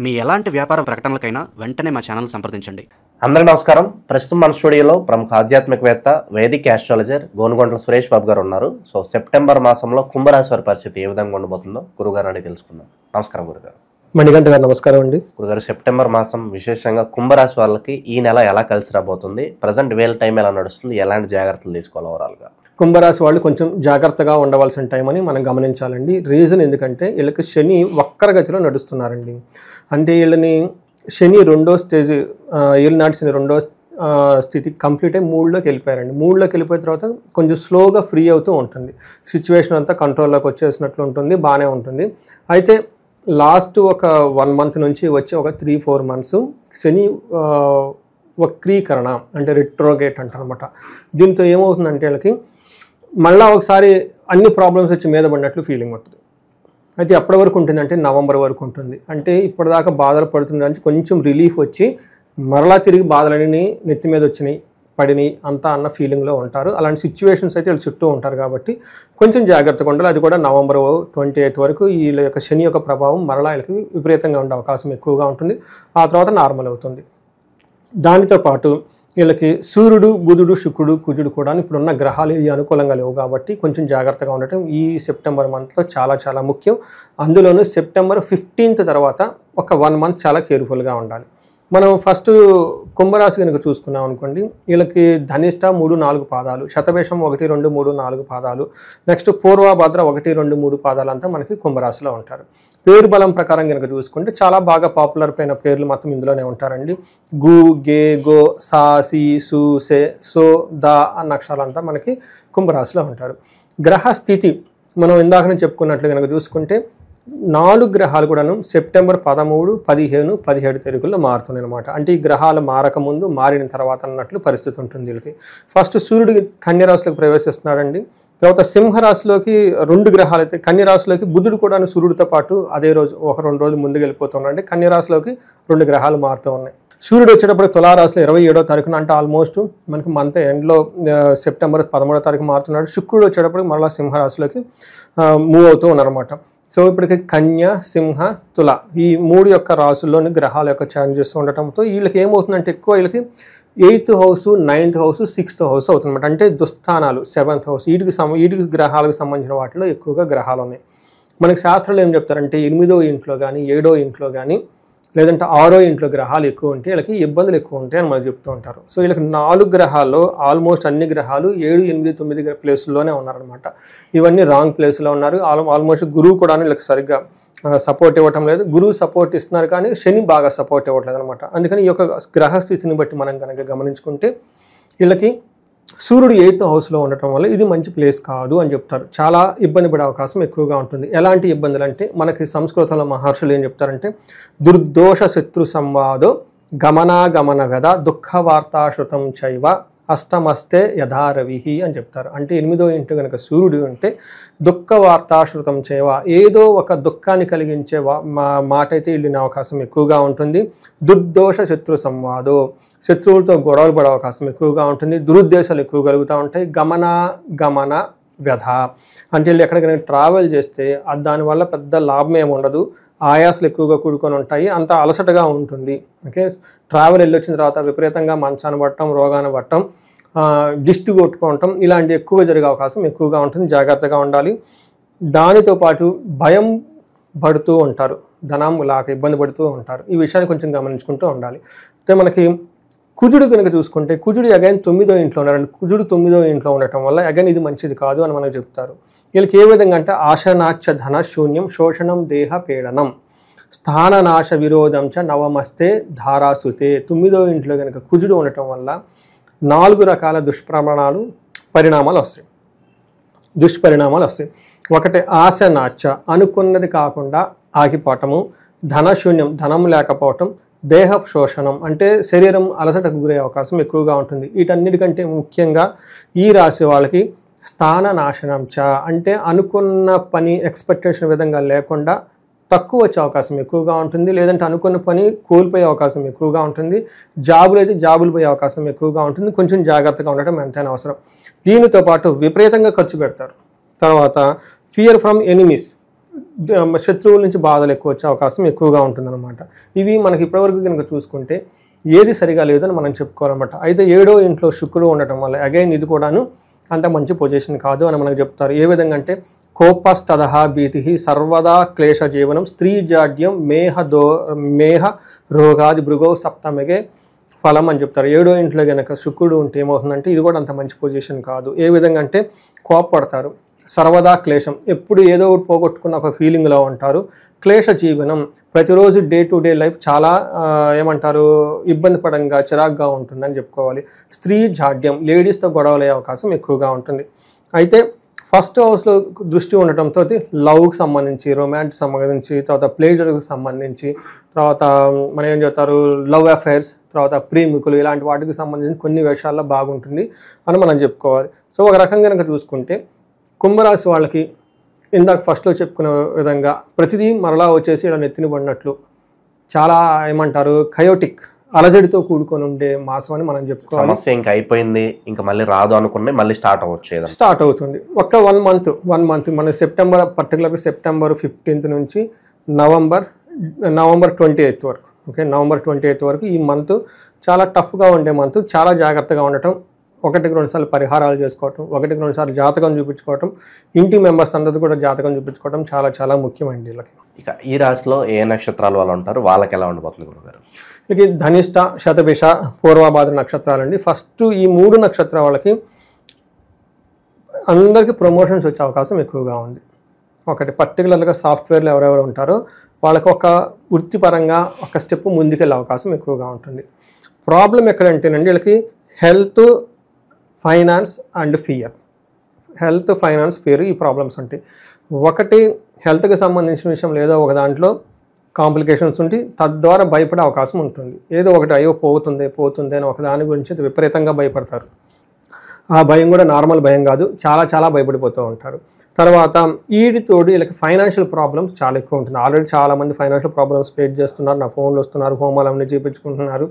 మీ ఎలాంటి వ్యాపార ప్రకటనలకైనా వెంటనే మా ఛానల్ సంప్రదించండి. అందరికీ నమస్కారం. ప్రస్తుతం మన స్టూడియోలో ప్రముఖ ఆధ్యాత్మికవేత్త, వేదిక్ ఆస్ట్రాలజర్ గోనుగొండల సురేష్ బాబు గారు ఉన్నారు. సో సెప్టెంబర్ మాసంలో కుంభరాశి వారి పరిస్థితి ఏ విధంగా ఉండబోతుందో గురుగారు అని తెలుసుకుందాం. నమస్కారం గురుగారు. మణికంఠ గారు నమస్కారం అండి. గురుగారు, సెప్టెంబర్ మాసం విశేషంగా కుంభరాశి వాళ్ళకి ఈ నెల ఎలా కలిసి రాబోతుంది, ప్రజెంట్ వేల టైం ఎలా నడుస్తుంది, ఎలాంటి జాగ్రత్తలు తీసుకోవాలి ఓవరాల్గా? కుంభరాశి వాళ్ళు కొంచెం జాగ్రత్తగా ఉండవలసిన టైం అని మనం గమనించాలండి. రీజన్ ఎందుకంటే వీళ్ళకి శని వక్రగతిలో నడుస్తున్నారండి. అంటే వీళ్ళని శని రెండో స్టేజ్, ఏలినాటి శని రెండో స్థితి కంప్లీట్ అయ్యి మూడులోకి వెళ్ళిపోయారండి. మూడులోకి వెళ్ళిపోయిన తర్వాత కొంచెం స్లోగా ఫ్రీ అవుతూ ఉంటుంది. సిచ్యువేషన్ అంతా కంట్రోల్లోకి వచ్చేసినట్లు ఉంటుంది, బాగానే ఉంటుంది. అయితే లాస్ట్ ఒక 1 month నుంచి వచ్చి ఒక 3-4 months శని వక్రీకరణ అంటే రిట్రోగేట్ అంటారనమాట. దీంతో ఏమవుతుందంటే వీళ్ళకి మళ్ళీ ఒకసారి అన్ని ప్రాబ్లమ్స్ వచ్చి మీద పడినట్లు ఫీలింగ్ ఉంటుంది. అయితే ఎప్పటి వరకు ఉంటుంది అంటే నవంబర్ వరకు ఉంటుంది. అంటే ఇప్పటిదాకా బాధలు పడుతుందని కొంచెం రిలీఫ్ వచ్చి మరలా తిరిగి బాధలన్నీ నెత్తి మీద వచ్చినాయి, పడినాయి అంతా అన్న ఫీలింగ్లో ఉంటారు. అలాంటి సిచ్యువేషన్స్ అయితే వీళ్ళు చుట్టూ ఉంటారు కాబట్టి కొంచెం జాగ్రత్తగా ఉండాలి. అది కూడా నవంబర్ 28 వరకు వీళ్ళ యొక్క శని యొక్క ప్రభావం మరలా వీళ్ళకి విపరీతంగా ఉండే అవకాశం ఎక్కువగా ఉంటుంది. ఆ తర్వాత నార్మల్ అవుతుంది. దానితో పాటు వీళ్ళకి సూర్యుడు, బుధుడు, శుక్రుడు, కుజుడు కూడా ఇప్పుడున్న గ్రహాలు ఈ అనుకూలంగా లేవు కాబట్టి కొంచెం జాగ్రత్తగా ఉండటం ఈ సెప్టెంబర్ మంత్లో చాలా చాలా ముఖ్యం. అందులోనూ సెప్టెంబర్ 15th తర్వాత ఒక 1 month చాలా కేర్ఫుల్గా ఉండాలి. మనం ఫస్ట్ కుంభరాశి కనుక చూసుకున్నాం అనుకోండి, వీళ్ళకి ధనిష్ట 3-4 పాదాలు, శతభిషం 1, 2, 3, 4 పాదాలు, నెక్స్ట్ పూర్వభద్ర 1, 2, 3 పాదాలు అంతా మనకి కుంభరాశిలో ఉంటారు. పేరు బలం ప్రకారం కనుక చూసుకుంటే చాలా బాగా పాపులర్ అయిన పేర్లు మొత్తం ఇందులోనే ఉంటారండి. గు, గే, గో, సా, సి, సు, సే, సో, దా అన్న అక్షరాలంతా మనకి కుంభరాశిలో ఉంటారు. గ్రహ స్థితి మనం ఇందాకనే చెప్పుకున్నట్లు కనుక చూసుకుంటే 4 గ్రహాలు కూడాను సెప్టెంబర్ 13, 15, 17 తేదీల్లో మారుతున్నాయి అనమాట. అంటే ఈ గ్రహాలు మారకముందు, మారిన తర్వాత అన్నట్లు పరిస్థితి ఉంటుంది వీళ్ళకి. ఫస్ట్ సూర్యుడు కన్యరాశిలోకి ప్రవేశిస్తున్నాడండి. తర్వాత సింహరాశిలోకి 2 గ్రహాలు అయితే, కన్యరాశిలోకి బుధుడు కూడా సూర్యుడితో పాటు అదే రోజు 1-2 రోజులు ముందుకు వెళ్ళిపోతున్నాడు. కన్యరాశిలోకి 2 గ్రహాలు మారుతూ ఉన్నాయి. సూర్యుడు వచ్చేటప్పుడు తులారాశిలో 27వ తారీఖున, అంటే ఆల్మోస్ట్ మనకి మంత్ ఎండ్లో సెప్టెంబర్ 13వ తారీఖు మారుతున్నాడు. శుక్రుడు వచ్చేటప్పుడు మరలా సింహరాశిలోకి మూవ్ అవుతూ ఉన్నారన్నమాట. సో ఇప్పటికి కన్య, సింహ, తుల ఈ 3 యొక్క రాశుల్లోని గ్రహాల యొక్క చేంజెస్ ఉండటంతో వీళ్ళకి ఏమవుతుందంటే ఎక్కువ వీళ్ళకి 8th house, 9th house, 6th house అవుతుందన్నమాట. అంటే దుస్థానాలు 7th house, వీటికి గ్రహాలకు సంబంధించిన వాటిలో ఎక్కువగా గ్రహాలు ఉన్నాయి. మనకి శాస్త్రాలు ఏం చెప్తారంటే 8వ ఇంట్లో కానీ, 7వ ఇంట్లో కానీ, లేదంటే 6వ ఇంట్లో గ్రహాలు ఎక్కువ ఉంటే వీళ్ళకి ఇబ్బందులు ఎక్కువ ఉంటాయి అని మనకు చెప్తూ ఉంటారు. సో వీళ్ళకి 4 గ్రహాల్లో ఆల్మోస్ట్ అన్ని గ్రహాలు 7, 8, 9 ప్లేసుల్లోనే ఉన్నారనమాట. ఇవన్నీ రాంగ్ ప్లేస్లో ఉన్నారు. ఆల్మోస్ట్ గురువు కూడా వీళ్ళకి సరిగ్గా సపోర్ట్ ఇవ్వటం లేదు. గురువు సపోర్ట్ ఇస్తున్నారు కానీ శని బాగా సపోర్ట్ ఇవ్వట్లేదు అనమాట. అందుకని ఈ యొక్క గ్రహస్థితిని బట్టి మనం కనుక గమనించుకుంటే వీళ్ళకి సూర్యుడు 8th హౌస్లో ఉండటం వల్ల ఇది మంచి ప్లేస్ కాదు అని చెప్తారు. చాలా ఇబ్బంది పడే అవకాశం ఎక్కువగా ఉంటుంది. ఎలాంటి ఇబ్బందులు అంటే మనకి సంస్కృతంలో మహర్షులు ఏం చెప్తారంటే దుర్దోష శత్రు సంవాదో గమనాగమన గద దుఃఖ వార్తాశ్రుతం చైవ అష్టమస్తే యథారవిహి అని చెప్తారు. అంటే 8వ ఇంట్లో కనుక సూర్యుడు ఉంటే దుఃఖ వార్తాశ్రుతం చేవ, ఏదో ఒక దుఃఖాన్ని కలిగించే మాట అయితే వెళ్ళిన అవకాశం ఎక్కువగా ఉంటుంది. దుర్దోష శత్రు సంవాదో, శత్రువులతో గొడవలు పడే అవకాశం ఎక్కువగా ఉంటుంది. దురుద్దేశాలు ఎక్కువ కలుగుతూ ఉంటాయి. గమన వ్యధ అంటే వీళ్ళు ఎక్కడికైనా ట్రావెల్ చేస్తే దానివల్ల పెద్ద లాభం ఏమి ఉండదు, ఆయాసాలు ఎక్కువగా కూడుకొని ఉంటాయి, అంత అలసటగా ఉంటుంది. ఓకే, ట్రావెల్ వెళ్ళి వచ్చిన తర్వాత విపరీతంగా మంచాన్ని పట్టడం, రోగాన్ని పట్టడం, దిష్టి కొట్టుకోవటం ఇలాంటి ఎక్కువ జరిగే అవకాశం ఎక్కువగా ఉంటుంది. జాగ్రత్తగా ఉండాలి. దానితో పాటు భయం పడుతూ ఉంటారు, ధనం లాక ఇబ్బంది పడుతూ ఉంటారు. ఈ విషయాన్ని కొంచెం గమనించుకుంటూ ఉండాలి. అయితే మనకి కుజుడు కనుక చూసుకుంటే కుజుడు అగైన్ 9వ ఇంట్లో ఉన్నారండి. కుజుడు 9వ ఇంట్లో ఉండటం వల్ల అగైన్ ఇది మంచిది కాదు అని మనకు చెప్తారు. వీళ్ళకి ఏ విధంగా అంటే ఆశనాచ ధన శూన్యం శోషణం దేహ పీడనం స్థాననాశ విరోధం చ నవమస్తే ధారాసుతే. 9వ ఇంట్లో కనుక కుజుడు ఉండటం వల్ల 4 రకాల దుష్పరిణామాలు వస్తాయి. ఒకటి ఆశనాచ, అనుకున్నది కాకుండా ఆగిపోవటము. ధనశూన్యం, ధనం లేకపోవటం. దేహ శోషణం అంటే శరీరం అలసటకు గురే అవకాశం ఎక్కువగా ఉంటుంది. వీటన్నిటికంటే ముఖ్యంగా ఈ రాశి వాళ్ళకి స్థాన నాశనం చ అంటే అనుకున్న పని ఎక్స్పెక్టేషన్ విధంగా లేకుండా తక్కువ వచ్చే అవకాశం ఎక్కువగా ఉంటుంది. లేదంటే అనుకున్న పని కోల్పోయే అవకాశం ఎక్కువగా ఉంటుంది. జాబులు అయితే జాబులు పోయే అవకాశం ఎక్కువగా ఉంటుంది. కొంచెం జాగ్రత్తగా ఉండటం ఎంతైనా అవసరం. దీనితో పాటు విపరీతంగా ఖర్చు పెడతారు. తర్వాత ఫియర్ ఫ్రమ్ ఎనిమీస్, శత్రువుల నుంచి బాధలు ఎక్కువ వచ్చే అవకాశం ఎక్కువగా ఉంటుందన్నమాట. ఇవి మనకి ఇప్పటివరకు కనుక చూసుకుంటే ఏది సరిగా లేదని మనం చెప్పుకోవాలన్నమాట. అయితే 7వ ఇంట్లో శుక్రుడు ఉండటం వల్ల అగైన్ ఇది కూడాను అంత మంచి పొజిషన్ కాదు అని మనకు చెప్తారు. ఏ విధంగా అంటే కోపస్తదహ భీతి సర్వదా క్లేశ జీవనం స్త్రీ జాడ్యం మేహ రోగాది భృగో సప్తమిగే ఫలం అని చెప్తారు. 7వ ఇంట్లో కనుక శుక్రుడు ఉంటే ఏమవుతుందంటే ఇది కూడా అంత మంచి పొజిషన్ కాదు. ఏ విధంగా అంటే కోపపడతారు, సర్వదా క్లేశం, ఎప్పుడు ఏదో ఒకటి పోగొట్టుకున్న ఒక ఫీలింగ్లో ఉంటారు. క్లేశ జీవనం, ప్రతిరోజు డే టు డే లైఫ్ చాలా ఏమంటారు ఇబ్బంది పడంగా చిరాగ్గా ఉంటుందని చెప్పుకోవాలి. స్త్రీ జాడ్యం, లేడీస్తో గొడవలయ్యే అవకాశం ఎక్కువగా ఉంటుంది. అయితే ఫస్ట్ హౌస్లో దృష్టి ఉండటంతో లవ్కి సంబంధించి, రొమాన్స్ సంబంధించి, తర్వాత ప్లేజర్కి సంబంధించి, తర్వాత మనం ఏం చెప్తారు లవ్ అఫైర్స్, తర్వాత ప్రేమికులు, ఇలాంటి వాటికి సంబంధించి కొన్ని విషయాల్లో బాగుంటుంది అని మనం చెప్పుకోవాలి. సో ఒక రకంగా కనుక చూసుకుంటే కుంభరాశి వాళ్ళకి ఇందాక ఫస్ట్లో చెప్పుకునే విధంగా ప్రతిదీ మరలా వచ్చేసి ఇలా నెత్తిన పడినట్లు చాలా ఏమంటారు కయోటిక్, అలజడితో కూడుకొని ఉండే మాసం అని మనం చెప్పుకోవాలి. సమస్య ఇంకా అయిపోయింది, ఇంకా మళ్ళీ రాదు అనుకునే మళ్ళీ స్టార్ట్ అవుతుంది. ఒక 1 మంత్ మన పర్టికులర్గా సెప్టెంబర్ 15th నుంచి నవంబర్ 28th వరకు, ఓకే, నవంబర్ 28th వరకు ఈ మంత్ చాలా టఫ్గా ఉండే మంత్. చాలా జాగ్రత్తగా ఉండటం, 1-2 సార్లు పరిహారాలు చేసుకోవటం, 1-2 సార్లు జాతకం చూపించుకోవటం, ఇంటి మెంబర్స్ అందరూ కూడా జాతకం చూపించుకోవటం చాలా చాలా ముఖ్యమండి వీళ్ళకి. ఇక ఈ రాశిలో ఏ నక్షత్రాల వాళ్ళు ఉంటారు, వాళ్ళకి ఎలా ఉండబోతుంది గురుగారు? వీళ్ళకి ధనిష్ట, శతభిష, పూర్వభాద్ర నక్షత్రాలండి. ఫస్ట్ ఈ 3 నక్షత్రాల వాళ్ళకి అందరికీ ప్రమోషన్స్ వచ్చే అవకాశం ఎక్కువగా ఉంది. ఒకటి పర్టికులర్గా సాఫ్ట్వేర్లు ఎవరెవరు ఉంటారో వాళ్ళకి ఒక వృత్తిపరంగా ఒక స్టెప్ ముందుకెళ్ళే అవకాశం ఎక్కువగా ఉంటుంది. ప్రాబ్లం ఎక్కడంటేనండి వీళ్ళకి health, finance and fear. Health, finance, fear ఈ ప్రాబ్లమ్స్ ఉంటాయి. ఒకటి హెల్త్కి సంబంధించిన విషయం లేదా ఒక దాంట్లో కాంప్లికేషన్స్ ఉండి తద్వారా భయపడే అవకాశం ఉంటుంది. ఏదో ఒకటి అయ్యో పోతుంది అని ఒక దాని గురించి విపరీతంగా భయపడతారు. ఆ భయం కూడా నార్మల్ భయం కాదు, చాలా చాలా భయపడిపోతూ ఉంటారు. తర్వాత వీటితోటి వీళ్ళకి ఫైనాన్షియల్ ప్రాబ్లమ్స్ చాలా ఎక్కువ ఉంటుంది. ఆల్రెడీ చాలామంది ఫైనాన్షియల్ ప్రాబ్లమ్స్ ఫేస్ చేస్తున్నారు. నా ఫోన్లు వస్తున్నారు, హోమాలు అన్నీ చేయించుకుంటున్నారు,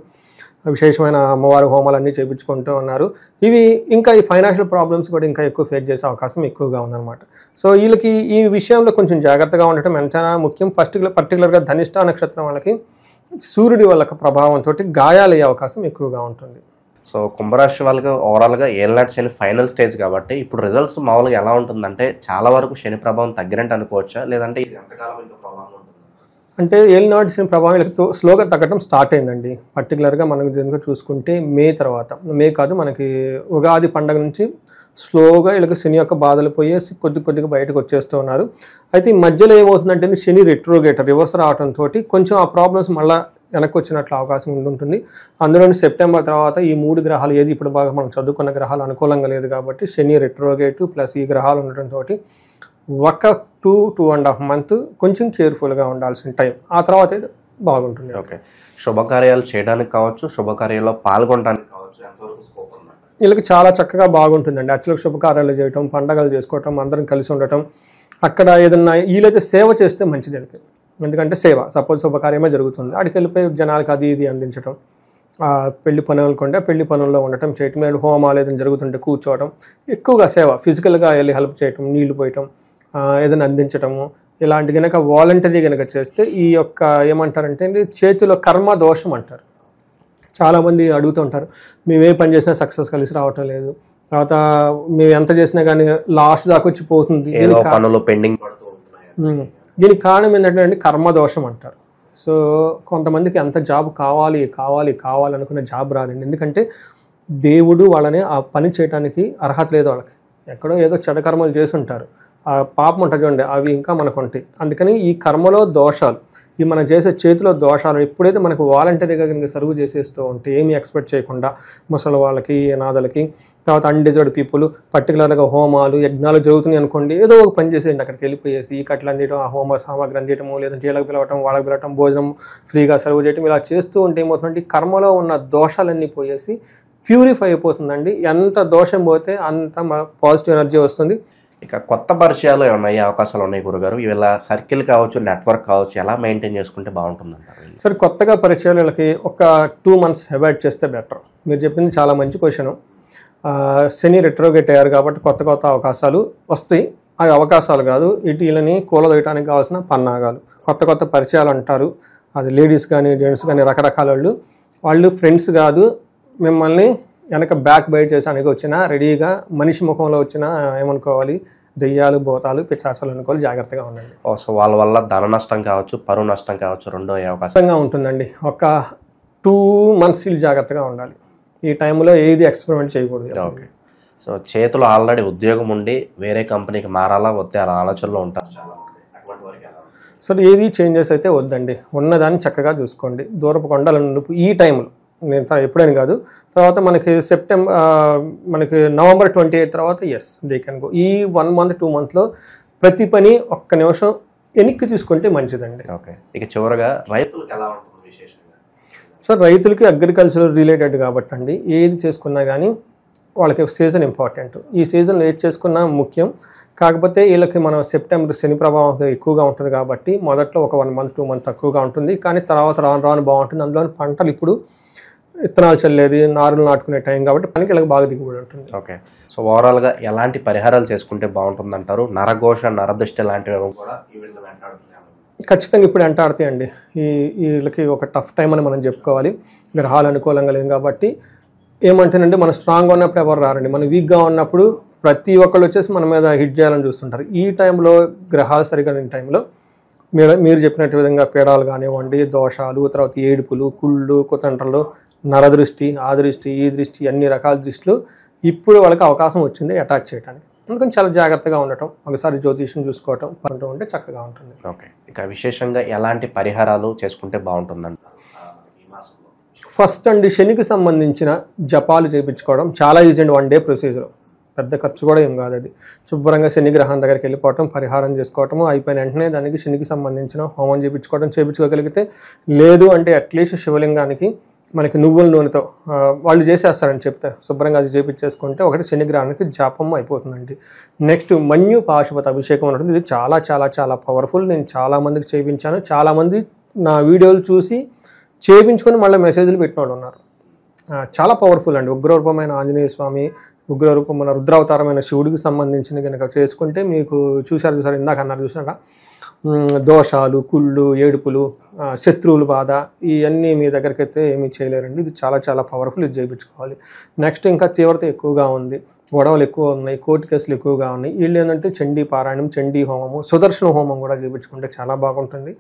విశేషమైన అమ్మవారి హోమాలన్నీ చేయించుకుంటూ ఉన్నారు. ఇవి ఇంకా ఈ ఫైనాన్షియల్ ప్రాబ్లమ్స్ కూడా ఇంకా ఎక్కువ ఫేస్ చేసే అవకాశం ఎక్కువగా ఉందన్నమాట. సో వీళ్ళకి ఈ విషయంలో కొంచెం జాగ్రత్తగా ఉండటం ఎంతైనా ముఖ్యం. పర్టికులర్గా ధనిష్ట నక్షత్రం వాళ్ళకి సూర్యుడి వాళ్ళ ప్రభావంతో గాయాలయ్యే అవకాశం ఎక్కువగా ఉంటుంది. సో కుంభరాశి వాళ్ళకి ఓవరాల్గా ఏళ్ళనాటి శని ఫైనల్ స్టేజ్ కాబట్టి ఇప్పుడు రిజల్ట్స్ మామూలుగా ఎలా ఉంటుందంటే చాలా వరకు శని ప్రభావం తగ్గినట్టు అనుకోవచ్చా, లేదంటే ఇది ఎంతకాలం ఇంకా ప్రభావం ఉంటుంది? అంటే ఏలినాటి శని ప్రభావం వీళ్ళకి స్లోగా తగ్గడం స్టార్ట్ అయిందండి. పర్టికులర్గా మనకు దీనికి చూసుకుంటే మే కాదు మనకి ఉగాది పండగ నుంచి స్లోగా వీళ్ళకి శని యొక్క బాధలు పోయేసి కొద్దిగా బయటకు వచ్చేస్తూ ఉన్నారు. అయితే ఈ మధ్యలో ఏమవుతుందంటే శని రెట్రోగేటర్ రివర్స్ రావడంతో కొంచెం ఆ ప్రాబ్లమ్స్ మళ్ళీ వెనక్కి వచ్చినట్లు అవకాశం ఉంటుంది. అందులో సెప్టెంబర్ తర్వాత ఈ 3 గ్రహాలు ఏది ఇప్పుడు బాగా మనం చదువుకున్న గ్రహాలు అనుకూలంగా లేదు కాబట్టి శని రెట్రోగేట్ ప్లస్ ఈ గ్రహాలు ఉండటంతో ఒక 2.5 months కొంచెం కేర్ఫుల్గా ఉండాల్సిన టైం. ఆ తర్వాత అయితే బాగుంటుంది. ఓకే, శుభకార్యాలు చేయడానికి కావచ్చు, శుభకార్యాల్లో పాల్గొనడానికి కావచ్చు, ఎంతవరకు స్కోప్ ఉందండి? వీళ్ళకి చాలా చక్కగా బాగుంటుందండి. యాక్చువల్గా శుభకార్యాలు చేయటం, పండగలు చేసుకోవటం, అందరం కలిసి ఉండటం, అక్కడ ఏదన్నా వీళ్ళైతే సేవ చేస్తే మంచిది వీళ్ళకి. ఎందుకంటే సేవ, సపోజ్ శుభకార్యమే జరుగుతుంది, అక్కడికి వెళ్ళిపోయి జనాలకు అది ఇది అందించడం, పెళ్లి పనులు కొంటే పెళ్లి పనుల్లో ఉండటం, చేయటం, హోమాలు ఏదైనా జరుగుతుంటే కూర్చోవడం, ఎక్కువగా సేవ, ఫిజికల్గా వెళ్ళి హెల్ప్ చేయటం, నీళ్లు పోయటం, ఏదైనా అందించటము, ఇలాంటి కనుక వాలంటరీ కనుక చేస్తే ఈ యొక్క ఏమంటారంటే చేతిలో కర్మ దోషం అంటారు. చాలామంది అడుగుతూ ఉంటారు, మేము ఏ పని చేసినా సక్సెస్ కలిసి రావటం లేదు, తర్వాత మేము ఎంత చేసినా కానీ లాస్ట్ దాకా వచ్చి పోతుంది, దీనికి కారణం ఏంటంటే కర్మదోషం అంటారు. సో కొంతమందికి అంత జాబ్ కావాలి అనుకున్న జాబ్ రాదండి. ఎందుకంటే దేవుడు వాళ్ళని ఆ పని చేయడానికి అర్హత లేదు వాళ్ళకి. ఎక్కడో ఏదో చెడకర్మలు చేసి ఉంటారు, ఆ పాపం ఉంటుంది చూడండి, అవి ఇంకా మనకు ఉంటాయి. అందుకని ఈ కర్మలో దోషాలు, ఈ మనం చేసే చేతిలో దోషాలు ఎప్పుడైతే మనకు వాలంటరీగా కనుక సర్వ్ చేసేస్తూ ఉంటే ఏమీ ఎక్స్పెక్ట్ చేయకుండా ముసలి వాళ్ళకి, అనాథలకి, తర్వాత అన్డిజర్వ్డ్ పీపుల్, పర్టికులర్గా హోమాలు యజ్ఞాలు జరుగుతున్నాయి అనుకోండి, ఏదో ఒక పని చేసేయండి, అక్కడికి వెళ్ళిపోయేసి ఈ కట్లు అందియడం, ఆ హోమ సామాగ్రి అందియటము, లేదంటే వీళ్ళకి పిలవటం, వాళ్ళకి పిలవటం, భోజనం ఫ్రీగా సర్వ్ చేయటం, ఇలా చేస్తూ ఉంటే ఏమవుతుందంటే కర్మలో ఉన్న దోషాలన్నీ పోయేసి ప్యూరిఫై అయిపోతుందండి. ఎంత దోషం పోతే అంత పాజిటివ్ ఎనర్జీ వస్తుంది. ఇక కొత్త పరిచయాలు ఏమైనా అయ్యే అవకాశాలు ఉన్నాయి గురుగారు? ఇవాళ సర్కిల్ కావచ్చు, నెట్వర్క్ కావచ్చు, ఎలా మెయింటైన్ చేసుకుంటే బాగుంటుంది అంటారు? సరే, కొత్తగా పరిచయాలు వీళ్ళకి ఒక 2 months అవాయిడ్ చేస్తే బెటర్. మీరు చెప్పింది చాలా మంచి క్వశ్చన్. శని రెట్రోగేట్ అయ్యారు కాబట్టి కొత్త అవకాశాలు వస్తాయి. అవి అవకాశాలు కాదు, ఇటు వీళ్ళని కూలదొయటానికి కావాల్సిన పన్నాగాలు. కొత్త కొత్త పరిచయాలు అంటారు, అది లేడీస్ కానీ జెంట్స్ కానీ రకరకాల వాళ్ళు ఫ్రెండ్స్ కాదు, మిమ్మల్ని వెనక బ్యాక్ బైట్ చేసానికి వచ్చినా రెడీగా మనిషి ముఖంలో వచ్చినా ఏమనుకోవాలి, దెయ్యాలు భూతాలు పిశాచాలు అనుకోవాలి, జాగ్రత్తగా ఉండండి. సో వాళ్ళ వల్ల ధన నష్టం కావచ్చు, పరువు నష్టం కావచ్చు, రెండో అవకాశం కష్టంగా ఉంటుందండి. ఒక 2 months వీళ్ళు జాగ్రత్తగా ఉండాలి. ఈ టైంలో ఏది ఎక్స్పెరిమెంట్ చేయకూడదు. ఓకే. సో చేతిలో ఆల్రెడీ ఉద్యోగం ఉండి వేరే కంపెనీకి మారాలా వద్దే అలా ఆలోచనలో ఉంటారు చాలా మంది. అటువంటి వారికి ఎలా? సో ఏది చేంజెస్ అయితే వద్దండి, ఉన్నదాన్ని చక్కగా చూసుకోండి. దూరపు కొండల నువ్వు ఈ టైంలో, నేను ఎప్పుడైనా కాదు, తర్వాత మనకి మనకి November 28 తర్వాత దే కెన్ గో. ఈ 1 month 2 monthsలో ప్రతి పని ఒక్క నిమిషం వెనక్కి తీసుకుంటే మంచిదండి. ఓకే. ఇక చివరగా రైతులకు ఎలా ఉంటుంది విశేషంగా? సో రైతులకి అగ్రికల్చర్ రిలేటెడ్ కాబట్టి అండి, ఏది చేసుకున్నా కానీ వాళ్ళకి సీజన్ ఇంపార్టెంట్. ఈ సీజన్ ఏది చేసుకున్నా ముఖ్యం. కాకపోతే వీళ్ళకి మనం సెప్టెంబర్ శని ప్రభావం ఎక్కువగా ఉంటుంది కాబట్టి మొదట్లో ఒక 1 month 2 months తక్కువగా ఉంటుంది, కానీ తర్వాత రాను బాగుంటుంది. అందులో పంటలు ఇప్పుడు విత్తనాలు చల్లేది, నారులు నాటుకునే టైం కాబట్టి పనికి వీళ్ళకి బాగా దిగుబడి ఉంటుంది. ఓకే. సో ఓవరాల్గా ఎలాంటి పరిహారాలు చేసుకుంటే బాగుంటుంది అంటారు? నరఘోష, నరదృష్టి లాంటివి కూడా వీళ్ళు వెంటాడుతున్నాయి. ఖచ్చితంగా ఇప్పుడు వెంటాడుతాయండి. వీళ్ళకి ఒక టఫ్ టైం అని మనం చెప్పుకోవాలి. గ్రహాలు అనుకూలంగా లేవు కాబట్టి ఏమంటేనంటే మనం స్ట్రాంగ్గా ఉన్నప్పుడు ఎవరు రారండి, మనం వీక్గా ఉన్నప్పుడు ప్రతి ఒక్కళ్ళు వచ్చేసి మన మీద హిట్ చేయాలని చూస్తుంటారు. ఈ టైంలో గ్రహాలు సరిగా లేని టైంలో మీరు చెప్పినట్టు విధంగా పీడాలు కానివ్వండి, దోషాలు, తర్వాత ఏడుపులు, కుళ్ళు, కుతంత్రలు, నరదృష్టి, ఆ దృష్టి, ఈ దృష్టి, అన్ని రకాల దృష్టిలు ఇప్పుడు వాళ్ళకి అవకాశం వచ్చింది అటాక్ చేయడానికి. అందుకని చాలా జాగ్రత్తగా ఉండటం, ఒకసారి జ్యోతిష్యం చూసుకోవటం పంట ఉంటే చక్కగా ఉంటుంది. ఓకే. ఇక విశేషంగా ఎలాంటి పరిహారాలు చేసుకుంటే బాగుంటుందంట ఈ మాసంలో? ఫస్ట్ అండి, శనికి సంబంధించిన జపాలు చేయించుకోవడం చాలా ఈజీ అండి. 1 day ప్రొసీజర్, పెద్ద ఖర్చు కూడా ఏం కాదు. అది శుభ్రంగా శని గ్రహం దగ్గరికి వెళ్ళిపోవటం, పరిహారం చేసుకోవటం, అయిపోయిన వెంటనే దానికి శనికి సంబంధించిన హోమం చేయించుకోగలిగితే, లేదు అంటే అట్లీస్ట్ శివలింగానికి మనకి నువ్వుల నూనెతో వాళ్ళు చేసేస్తారని చెప్తే శుభ్రంగా అది చేయించేసుకుంటే ఒకటి శని గ్రహానికి జాపం అయిపోతుందండి. నెక్స్ట్ మన్యు పాశుపత అభిషేకం ఉంటుంది. ఇది చాలా చాలా చాలా పవర్ఫుల్. నేను చాలామందికి చేయించాను. చాలామంది నా వీడియోలు చూసి చేయించుకొని మళ్ళీ మెసేజ్లు పెట్టిన వాళ్ళు ఉన్నారు. చాలా పవర్ఫుల్ అండి. ఉగ్రరూపమైన ఆంజనేయ స్వామి, ఉగ్రరూపమైన రుద్రావతారమైన శివుడికి సంబంధించిన కనుక చేసుకుంటే మీకు చూసారు ఇందాక అన్నారు చూసారా, దోషాలు, కుళ్ళు, ఏడుపులు, శత్రువులు బాధ ఇవన్నీ మీ దగ్గరికి అయితే ఏమీ చేయలేరండి. ఇది చాలా చాలా పవర్ఫుల్. ఇది చేయించుకోవాలి. నెక్స్ట్ ఇంకా తీవ్రత ఎక్కువగా ఉంది, గొడవలు ఎక్కువ ఉన్నాయి, కోర్టు కేసులు ఎక్కువగా ఉన్నాయి. వీళ్ళు ఏంటంటే చండీ పారాయణం, చండీ హోమము, సుదర్శన హోమం కూడా చేయించుకుంటే చాలా బాగుంటుంది.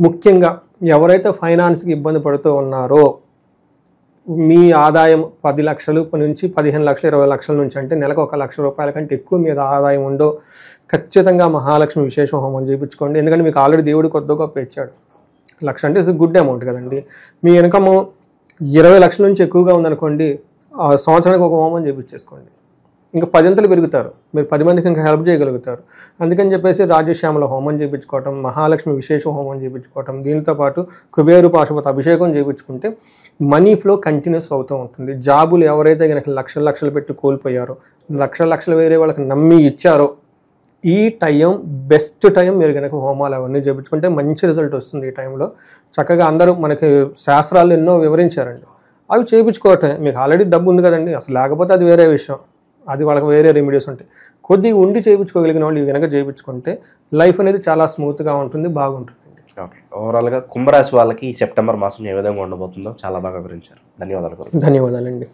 ముఖ్యంగా ఎవరైతే ఫైనాన్స్కి ఇబ్బంది పడుతూ ఉన్నారో, మీ ఆదాయం 10 లక్షలు నుంచి 15 లక్షలు 20 లక్షల నుంచి అంటే నెలకు 1 లక్ష రూపాయల కంటే ఎక్కువ మీద ఆదాయం ఉందో ఖచ్చితంగా మహాలక్ష్మి విశేష హోమం చేయించుకోండి. ఎందుకంటే మీకు ఆల్రెడీ దేవుడు కొద్ది గొప్ప ఇచ్చాడు. 1 లక్ష అంటే ఇట్స్ గుడ్ అమౌంట్ కదండి. మీ ఇన్కమ్ 20 లక్షల నుంచి ఎక్కువగా ఉందనుకోండి, ఆ సంవత్సరానికి ఒక హోమం చేయించేసుకోండి. ఇంకా 10 పెరుగుతారు, మీరు 10 మందికి ఇంకా హెల్ప్ చేయగలుగుతారు. అందుకని చెప్పేసి రాజశ్యామల హోమం చేయించుకోవటం, మహాలక్ష్మి విశేష హోమం చేయించుకోవటం, దీంతో పాటు కుబేరు పాశుపత అభిషేకం చేయించుకుంటే మనీ ఫ్లో కంటిన్యూస్ అవుతూ ఉంటుంది. జాబులు ఎవరైతే కనుక లక్షలు పెట్టి కోల్పోయారో, లక్షలు వేరే వాళ్ళకి నమ్మి ఇచ్చారో, ఈ టైం బెస్ట్ టైం. మీరు కనుక హోమాలు అవన్నీ చేయించుకుంటే మంచి రిజల్ట్ వస్తుంది. ఈ టైంలో చక్కగా అందరూ మనకి శాస్త్రాలు ఎన్నో వివరించారండి, అవి చేయించుకోవటం. మీకు ఆల్రెడీ డబ్బు ఉంది కదండి, అసలు లేకపోతే అది వేరే విషయం, అది వాళ్ళకి వేరే రెమెడీస్ ఉంటాయి. కొద్దిగా ఉండి చేయించుకోగలిగిన వాళ్ళు వెనక చేయించుకుంటే లైఫ్ అనేది చాలా స్మూత్గా ఉంటుంది, బాగుంటుంది. ఓకే. ఓవరాల్గా కుంభరాశి వాళ్ళకి ఈ సెప్టెంబర్ మాసం ఏ విధంగా ఉండబోతుందో చాలా బాగా వివరించారు. ధన్యవాదాలు. ధన్యవాదాలండి.